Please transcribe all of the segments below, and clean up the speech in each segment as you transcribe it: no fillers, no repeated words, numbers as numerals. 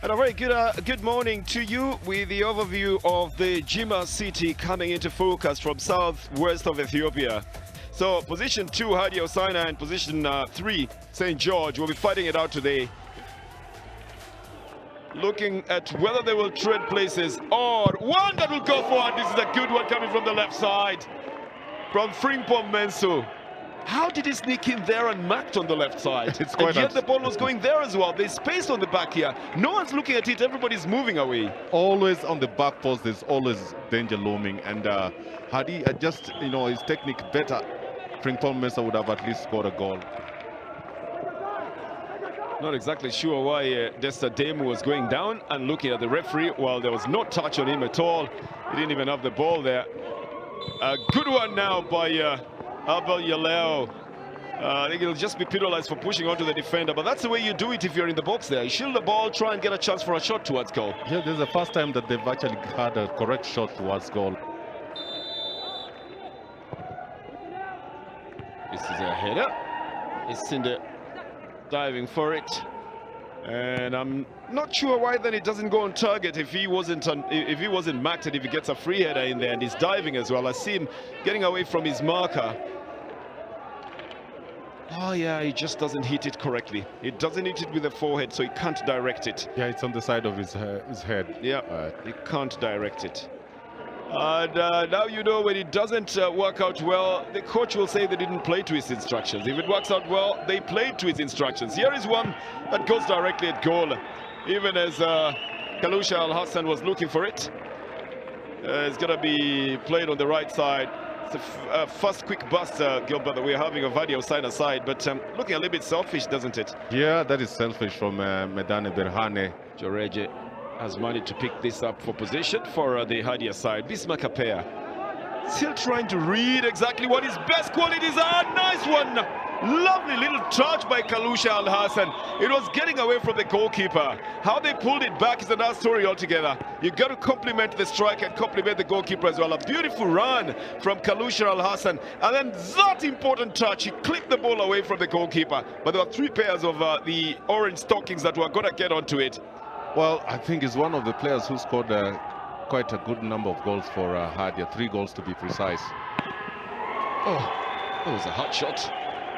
And a very good morning to you with the overview of the Jimma city coming into focus from southwest of Ethiopia. So position 2, Hadia Hosaina, and position 3, St. George, will be fighting it out today. Looking at whether they will trade places or one that will go forward. This is a good one coming from the left side from Frimpong Mensu. How did he sneak in there and marked on the left side? And yet the ball was going there as well. There's space on the back here. No one's looking at it. Everybody's moving away. Always on the back post, there's always danger looming. And had he just, his technique better, Frimpong Mensu would have at least scored a goal. Not exactly sure why Desta Demu was going down and looking at the referee while there was no touch on him at all. He didn't even have the ball there. A good one now by Abel Yaleo. I think he'll just be penalized for pushing onto the defender, but that's the way you do it if you're in the box there. You shield the ball, try and get a chance for a shot towards goal. Yeah, this is the first time that they've actually had a correct shot towards goal. This is a header. It's Cinder diving for it. And I'm not sure why then it doesn't go on target if he wasn't marked, and if he gets a free header in there and he's diving as well. I see him getting away from his marker. Oh yeah, he just doesn't hit it correctly. He doesn't hit it with the forehead, so he can't direct it. Yeah, it's on the side of his head. Yeah, he can't direct it. And now you know when it doesn't work out well, the coach will say they didn't play to his instructions. If it works out well, they played to his instructions. Here is one that goes directly at goal, even as Kalusha Al Hassan was looking for it. It's going to be played on the right side. It's a first quick bust, Gilbert, that we're having of Hadia Hosaina side, but looking a little bit selfish, doesn't it? Yeah, that is selfish from Medane Berhane. Joreje has managed to pick this up for position for the Hadia side. Bismarck Apea still trying to read exactly what his best qualities are. Nice one. Lovely little touch by Kalusha Al Hassan. It was getting away from the goalkeeper. How they pulled it back is another story altogether. You got to compliment the striker and compliment the goalkeeper as well. A beautiful run from Kalusha Al Hassan, and then that important touch. He clipped the ball away from the goalkeeper. But there were 3 pairs of the orange stockings that were going to get onto it. Well, I think he's one of the players who scored quite a good number of goals for Hadia, 3 goals to be precise. Oh, that was a hot shot.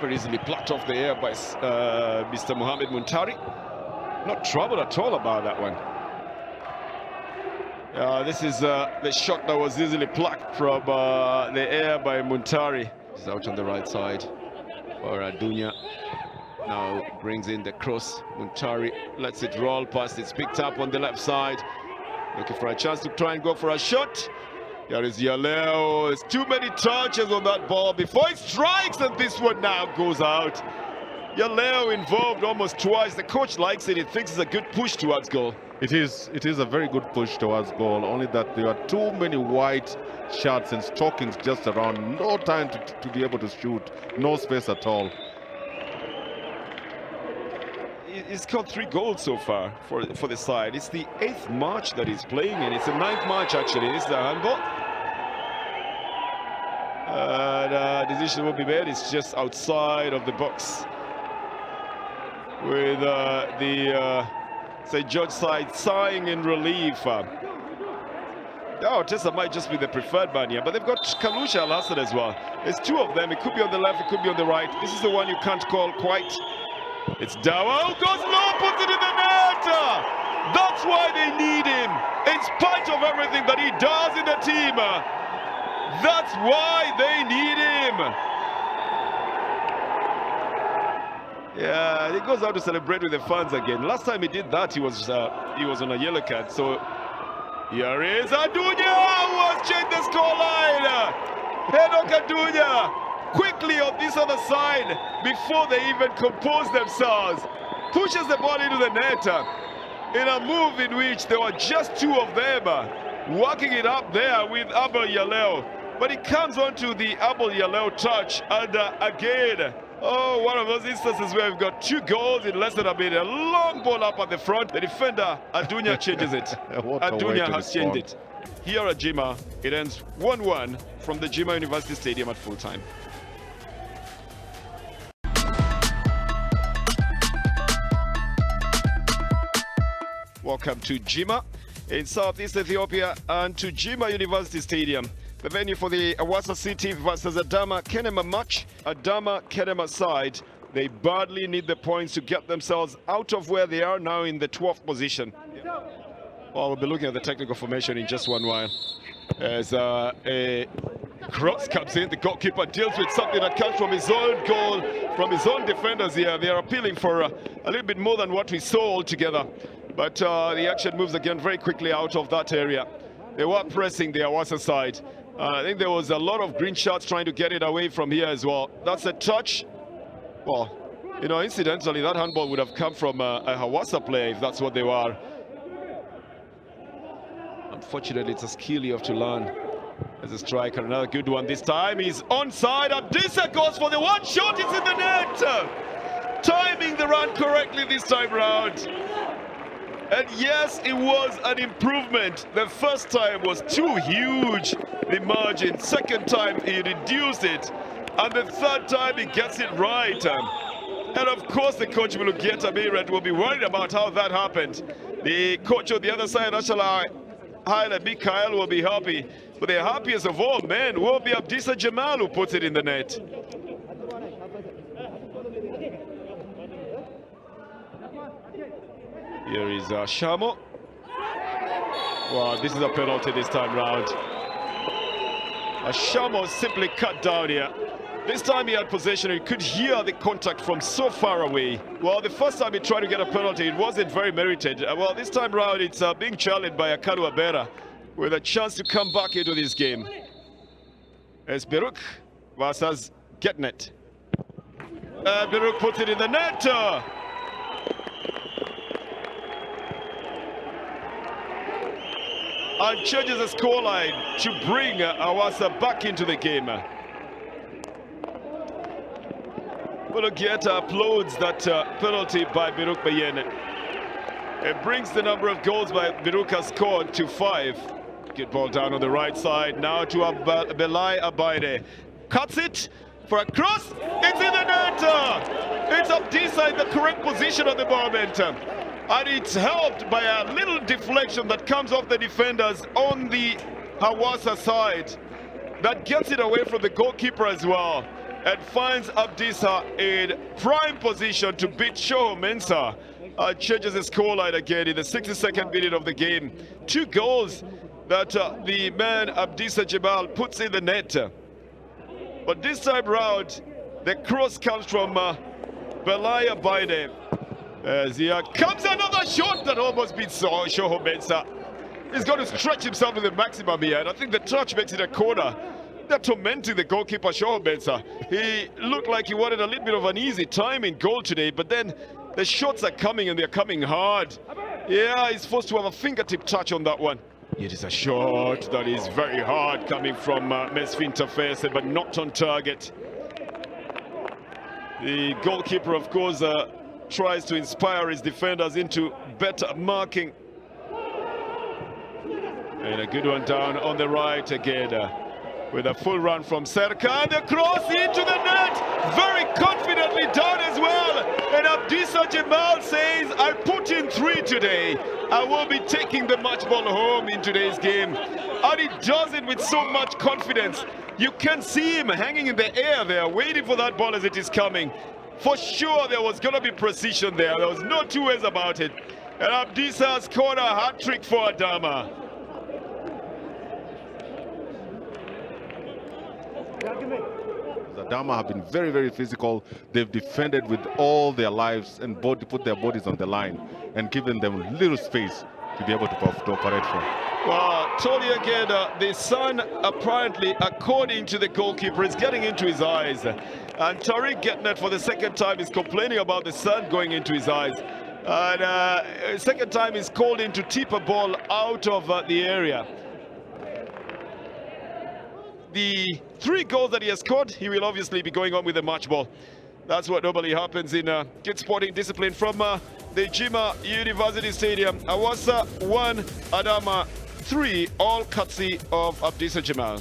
Very easily plucked off the air by Mr. Mohamed Muntari. Not troubled at all about that one. This is the shot that was easily plucked from the air by Muntari. He's out on the right side for Adunya. Now brings in the cross. Muntari lets it roll past. It's picked up on the left side. Looking for a chance to try and go for a shot. Here is Yaleo. There's too many touches on that ball before it strikes, and this one now goes out. Yaleo involved almost twice. The coach likes it. He thinks it's a good push towards goal. It is a very good push towards goal, only that there are too many white shots and stockings just around. No time to be able to shoot. No space at all. He's got 3 goals so far for the side. It's the 8th match that he's playing in. It's the 9th match actually. It's the handball. Decision will be made. It's just outside of the box, with the St. George side sighing in relief. Tessa might just be the preferred man here, but they've got Kalusha Al Hassan as well. There's 2 of them. It could be on the left, it could be on the right. This is the one you can't call quite. It's Dawa who goes low, puts it in the net. That's why they need him. In spite of everything that he does in the team, that's why they need him. Yeah, he goes out to celebrate with the fans again. Last time he did that, he was on a yellow card. So here is Adunya, who has changed the scoreline. Henok Adunya quickly on this other side before they even compose themselves. Pushes the ball into the net in a move in which there were just 2 of them working it up there with Abel Yaleo. But it comes on to the Abel Yaleo touch, and again, one of those instances where we've got 2 goals in less than a minute. A long ball up at the front. The defender, Adunya, changes it. Adunya has changed it. Here at Jimma, it ends 1-1 from the Jimma University Stadium at full time. Welcome to Jimma in Southeast Ethiopia and to Jimma University Stadium, the venue for the Hawassa City versus Adama Kenema match. Adama Kenema side, they badly need the points to get themselves out of where they are now in the 12th position. Well, we'll be looking at the technical formation in just one while. As a cross comes in, the goalkeeper deals with something that comes from his own goal, from his own defenders here. They are appealing for a little bit more than what we saw altogether. But the action moves again very quickly out of that area. They were pressing the Hawassa side. I think there was a lot of green shots trying to get it away from here as well. That's a touch. Well, you know, incidentally, that handball would have come from a Hawassa player if that's what they were. Unfortunately, it's a skill you have to learn as a striker. Another good one this time. He's onside. Abdissa goes for the one shot. It's in the net. Timing the run correctly this time round. And yes, it was an improvement. The first time was too huge, the margin. Second time, he reduced it. And the third time, he gets it right. And of course, the coach, Mulugieta Miret, will be worried about how that happened. The coach on the other side, Ashala Haile Mikael, will be happy. But the happiest of all men will be Abdissa Jamal, who puts it in the net. Here is Shamo. Wow, this is a penalty this time round. Shamo simply cut down here. This time he had possession. He could hear the contact from so far away. Well, the first time he tried to get a penalty, it wasn't very merited. Well, this time round, it's being challenged by Akadu Abera with a chance to come back into this game. It's Beruk versus Getnet. Beruk puts it in the net. And changes the scoreline to bring Hawassa back into the game. Mulugieta applauds that penalty by Beruk Bayene. It brings the number of goals by Beruk has scored to 5. Good ball down on the right side. Now to Belai Abaide. Cuts it for a cross. It's in the net. It's Abdissa in the correct position at the moment. And it's helped by a little deflection that comes off the defenders on the Hawassa side. That gets it away from the goalkeeper as well. And finds Abdissa in prime position to beat Shoho Mensah. Changes the scoreline again in the 62nd minute of the game. 2 goals that the man Abdissa Jamal puts in the net. But this time round, the cross comes from Belaya Baide. As here comes another shot that almost beats Shoho Mensah. He's got to stretch himself to the maximum here, and I think the touch makes it a corner. They're tormenting the goalkeeper, Shoho Mensah. He looked like he wanted a little bit of an easy time in goal today, but then the shots are coming and they're coming hard. Yeah, he's forced to have a fingertip touch on that one. It is a shot that is very hard coming from Mesfin Tafese, but not on target. The goalkeeper, of course, tries to inspire his defenders into better marking. And a good one down on the right again. With a full run from Serka, and the cross into the net, very confidently done as well. And Abdissa Jamal says, I put in 3 today. I will be taking the match ball home in today's game. And he does it with so much confidence. You can see him hanging in the air there, waiting for that ball as it is coming. For sure, there was going to be precision there. There was no 2 ways about it. And Abdissa scored a hat-trick for Adama. Adama have been very, very physical. They've defended with all their lives and put their bodies on the line and given them little space to be able to operate from. Well, Tony again, the sun apparently, according to the goalkeeper, is getting into his eyes. And Tariq Getnet for the second time is complaining about the sun going into his eyes. And second time he's called in to tip a ball out of the area. The 3 goals that he has scored, he will obviously be going on with the match ball. That's what normally happens in good sporting discipline from the Jimma University Stadium. Hawassa 1, Adama 3, all courtesy of Abdissa Jamal.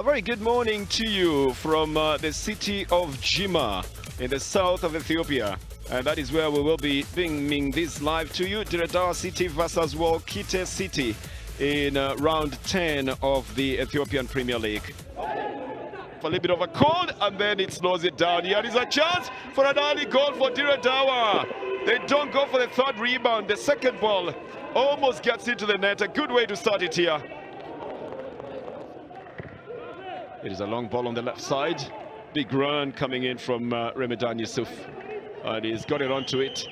A very good morning to you from the city of Jimma in the south of Ethiopia. And that is where we will be bringing this live to you. Diredawa City versus Walkite City in round 10 of the Ethiopian Premier League. For a little bit of a cold, and then it slows it down. Here is a chance for an early goal for Diredawa. They don't go for the third rebound. The second ball almost gets into the net. A good way to start it here. It is a long ball on the left side. Big run coming in from Ramadan Yusuf. And he's got it onto it.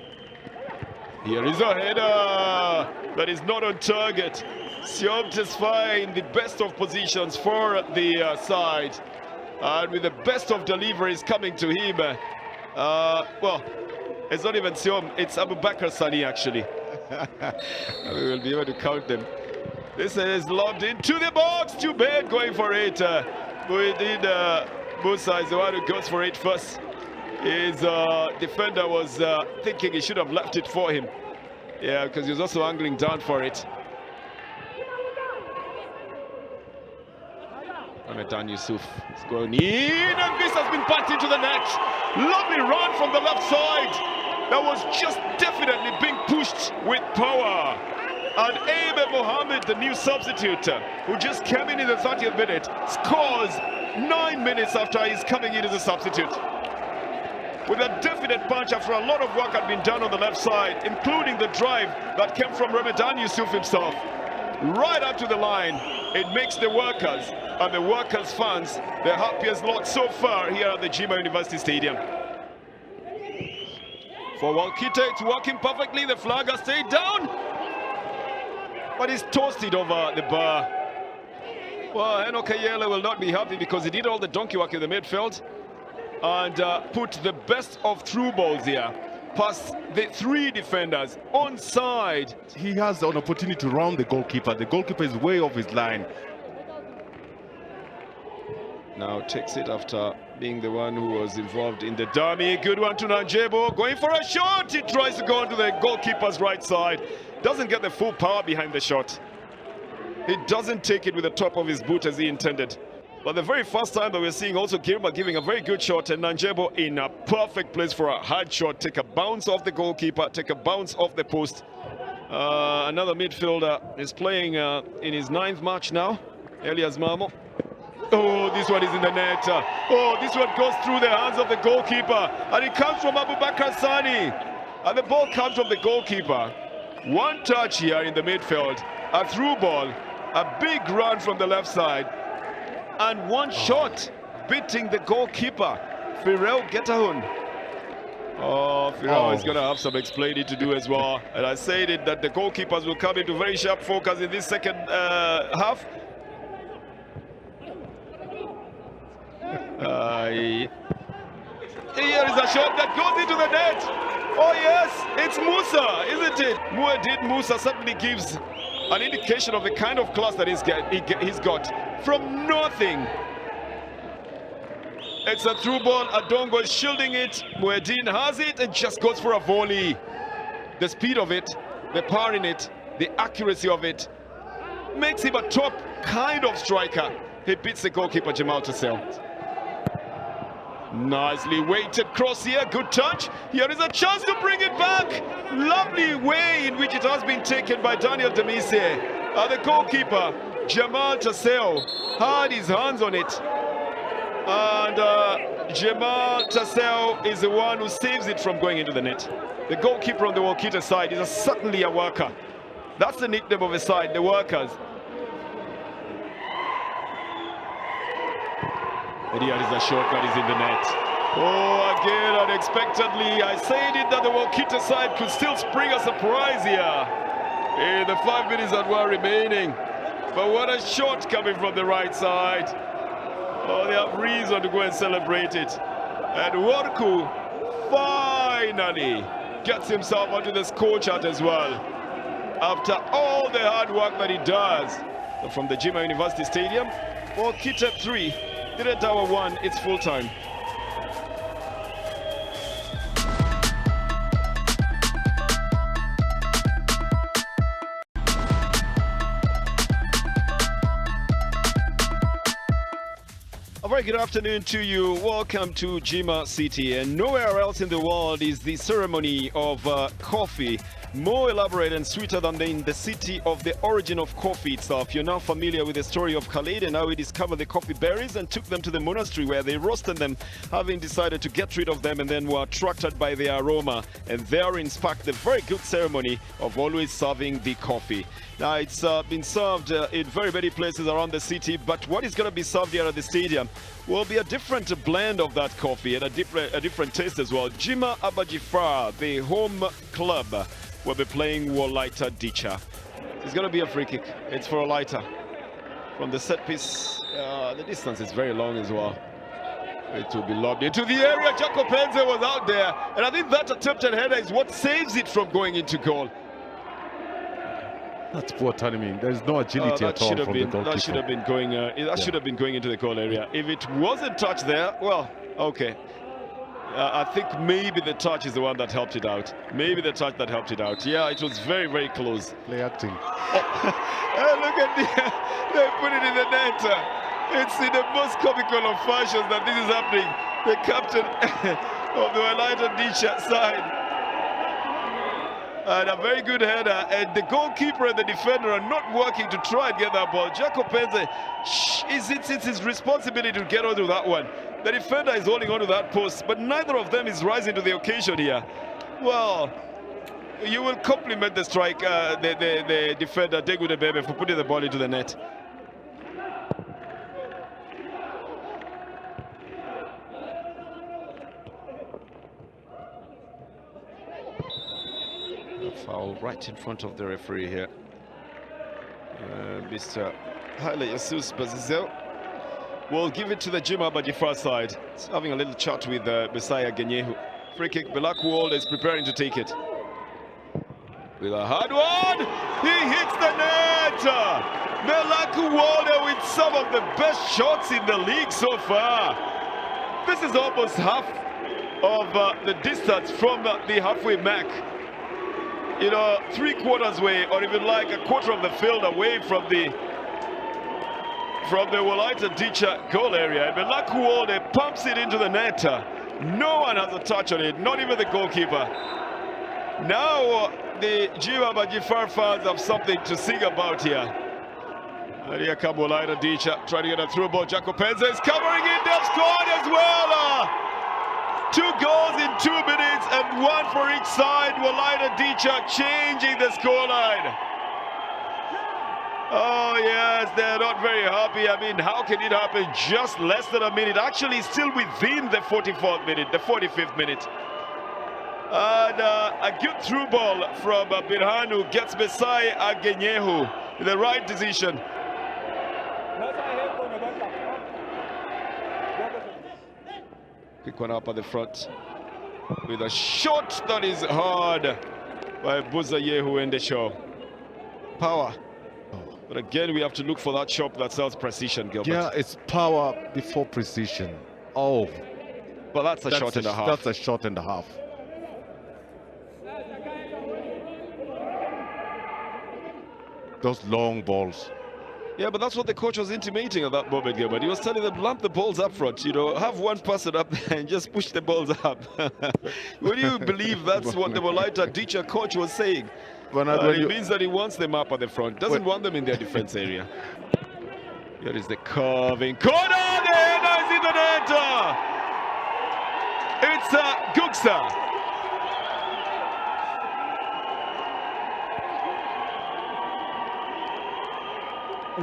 Here is a header that is not on target. Siom Tesfaye in the best of positions for the side. And with the best of deliveries coming to him. Well, it's not even Siom, it's Abubakar Sani actually. We will be able to count them. This is lobbed into the box. Too bad going for it. Indeed, Musa is the one who goes for it first. His defender was thinking he should have left it for him. Yeah, because he was also angling down for it. Ramadan Yusuf is going in, and this has been backed into the net. Lovely run from the left side. That was just definitely being pushed with power. And Abe Mohammed, the new substitute, who just came in the 30th minute, scores 9 minutes after he's coming in as a substitute. With a definite punch after a lot of work had been done on the left side, including the drive that came from Ramadan Yusuf himself. Right up to the line, it makes the workers and the workers' fans the happiest lot so far here at the Jimma University Stadium. For Walkite, it's working perfectly. The flag has stayed down, but he's toasted over the bar. Well, Enoch Ayele will not be happy because he did all the donkey work in the midfield and put the best of through balls here past the three defenders onside. He has an opportunity to round the goalkeeper. The goalkeeper is way off his line. Now takes it after being the one who was involved in the dummy. Good one to Nanjebo, going for a shot. He tries to go onto the goalkeeper's right side. Doesn't get the full power behind the shot. He doesn't take it with the top of his boot as he intended. But the very first time that we're seeing also Girma giving a very good shot, and Nanjebo in a perfect place for a hard shot. Take a bounce off the goalkeeper, take a bounce off the post. Another midfielder is playing in his 9th match now, Elias Mamo. Oh, this one is in the net. Oh, this one goes through the hands of the goalkeeper. And it comes from Abubakar Sani. And the ball comes from the goalkeeper. One touch here in the midfield. A through ball. A big run from the left side. And one shot beating the goalkeeper, Firel Getahun. Oh, Firel is going to have some explaining to do as well. And I said it that the goalkeepers will come into very sharp focus in this second half. Here is a shot that goes into the net. Oh yes, it's Musa, isn't it? Muad'Dib Musa certainly gives an indication of the kind of class that he's got from nothing. It's a through ball. Adongo is shielding it. Muad'Dib has it and just goes for a volley. The speed of it, the power in it, the accuracy of it makes him a top kind of striker. He beats the goalkeeper Jamal Tassel. Nicely weighted cross here, good touch. Here is a chance to bring it back. Lovely way in which it has been taken by Daniel Demise. The goalkeeper, Jamal Tassel, had his hands on it. And Jamal Tassel is the one who saves it from going into the net. The goalkeeper on the Walkite side is certainly a worker. That's the nickname of the side, the workers. And here is a shot that is in the net. Oh, again, unexpectedly. I said it that the Walkite side could still spring a surprise here in the 5 minutes that were remaining. But what a shot coming from the right side. Oh, they have reason to go and celebrate it. And Worku finally gets himself onto the score chart as well. After all the hard work that he does. So from the Jimma University Stadium, Walkite 3. Diredawa 1, it's full time. very good afternoon to you. Welcome to Jima City, and nowhere else in the world is the ceremony of coffee more elaborate and sweeter than in the city of the origin of coffee itself. You're now familiar with the story of Khalid and how he discovered the coffee berries and took them to the monastery where they roasted them, having decided to get rid of them, and then were attracted by the aroma, and therein sparked the very good ceremony of always serving the coffee. Now, it's been served in very many places around the city, but what is going to be served here at the stadium will be a different blend of that coffee and a different taste as well. Jima Abajifar, the home club, will be playing Wolaita Dicha. It's going to be a free kick. It's for Wolaita. From the set piece, the distance is very long as well. It will be lobbed into the area. Jaco Penze was out there, and I think that attempted header is what saves it from going into goal. That's poor timing. There's no agility at all from the goalkeeper. That should have been going. Should have been going into the goal area. If it wasn't touched there, well, okay. I think maybe the touch is the one that helped it out. Maybe the touch that helped it out. Yeah, it was very, very close. Play acting. Look at they put it in the net. It's in the most comical of fashions that this is happening. The captain of the Wolaita Dicha side. And a very good header, and the goalkeeper and the defender are not working to try and get that ball. Jaco Penze, it's his responsibility to get onto that one. The defender is holding onto that post, but neither of them is rising to the occasion here. Well, you will compliment the striker, the defender, Degu Debebe, for putting the ball into the net. Foul right in front of the referee here. Mr. Haile Jesus Bazizel will give it to the Jima Abajifar side. He's having a little chat with Messiah Genyehu. Free kick, Belaku Walde is preparing to take it. With a hard one, he hits the net! Belaku Walde with some of the best shots in the league so far. This is almost half of the distance from the halfway mark. You know, 3/4 way, or even like a quarter of the field away from the Wolaita Dicha goal area. And Belaku Walde pumps it into the net. No one has a touch on it, not even the goalkeeper. Now the Jima Abajifar fans have something to sing about here. And here comes Wolaita Dicha trying to get a through ball. Jaco Penze is covering it. They've scored as well. 2 goals in 2 minutes and 1 for each side. Wolaita Dicha changing the scoreline. Oh yes, they're not very happy. I mean, how can it happen just less than a minute? Actually, still within the 44th minute, the 45th minute. And a good through ball from Birhanu gets Messiah Agenyehu in the right decision. Pick one up at the front with a shot that is hard by Buzayehu in the show. Power. But again, we have to look for that shot that sells precision, Gilbert. Yeah, it's power before precision. Oh. But that's a shot and a half. That's a shot and a half. Those long balls. Yeah, but that's what the coach was intimating at that moment, Gilbert. He was telling them, lump the balls up front, you know, have one person up there and just push the balls up. Would you believe that's what the Wolaita Dicha coach was saying? It means that he wants them up at the front, doesn't want them in their defense area. Here is the curving corner, the header is in the net. It's Gugsa.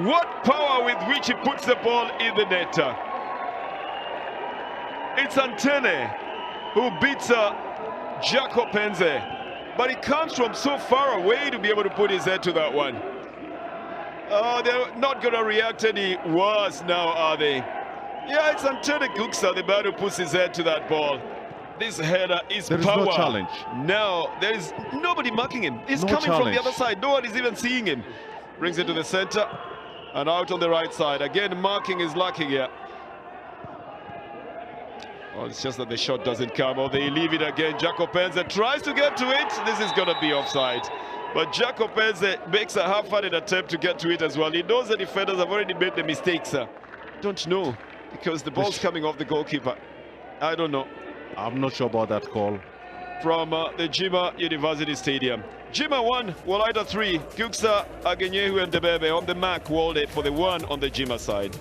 What power with which he puts the ball in the net. It's Antene who beats Jaco Penze, but he comes from so far away to be able to put his head to that one. Oh, they're not going to react any worse now, are they? Yeah, it's Antene Gugsa, the man who puts his head to that ball. This header is power. There is no challenge. No, there is nobody marking him. He's coming from the other side. No one is even seeing him. Brings it to the center. And out on the right side. Again, marking is lacking here. Oh, it's just that the shot doesn't come. Oh, they leave it again. Jaco Penze tries to get to it. This is going to be offside. But Jaco Penze makes a half-hearted attempt to get to it as well. He knows the defenders have already made the mistakes. Don't know. because the ball's coming off the goalkeeper. I don't know. I'm not sure about that call. From the Jima University Stadium. Jima 1, Walaita 3, Guksa, Agenyehu and Debebe on the Mac Walde for the 1 on the Jima side.